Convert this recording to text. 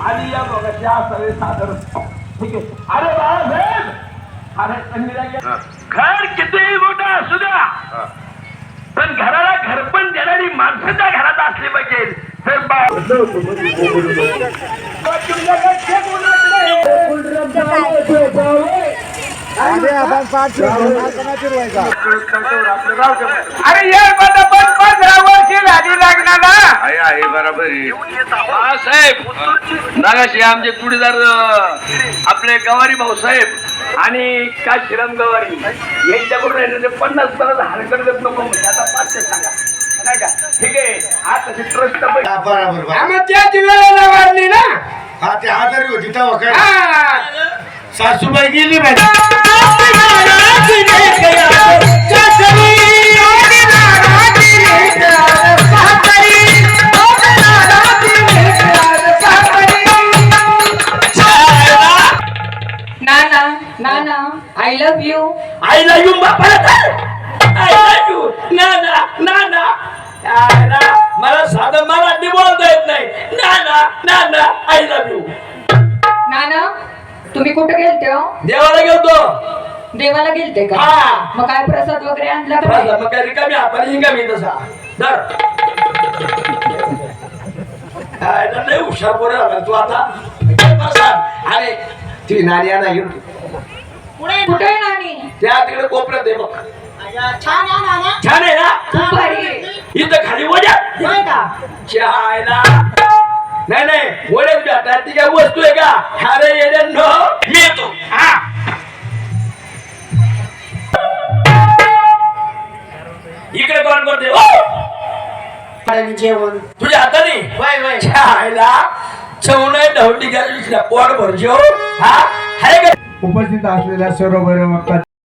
आणि या बघा सगळे सादर ठीक आहे. अरे बाळासाहेब, अरे घर कितीही मोठं असू द्या पण घराला घरपण देणारी माणसं त्या घरात असली पाहिजे. तर अरे ये पण 15 वर्षी झाली लग्नाला. आहे बरोबर साहेब. नागाशी आमचे तुडीदार आपले गवारी भाऊ साहेब आणि काय श्रीराम गवारी यांच्याकडून 50 हरकत देत नको आता 500 सांगा नाही का. ठीक आहे. हा तशी ट्रस्ट आम्ही त्याच वेळेला वाढली ना. हा ते आजारी होती तेव्हा काय सासूबाई गेली नाना I love you. I love you बापाला. आय लव्ह यू नाना नाना. मला साधं मराठी बोलता येत नाही. नाना नाना आय लव्ह यू. नाना तुम्ही कुठे गेलते हो? देवाला गेलतो. देवाला गेलते का? हा. मग काय प्रसाद वगैरे आणला का? मग काय रिकामी आपण रिकामी तसा धर. नाही हुशार पोर तू आता प्रसाद. अरे ती नाणी आणा घेऊन कुठे आहे नानी? त्या तिकडे कोपऱ्यात आहे बघ. छान आहे नाना. छान आहे ना. खूप भारी आहे. इथं खाली वड्या चहायला नाही नाही वड्यात भेटा. ती काय वस्तू आहे का? अरे येड्यांनो मी येतो. हा इकडे कोण करते जेवण तुझ्या हाताने वय चहायला चव नाही ढवटी घ्या पोट भरजो. हा आहे का? उपस्थित असलेल्या सर्व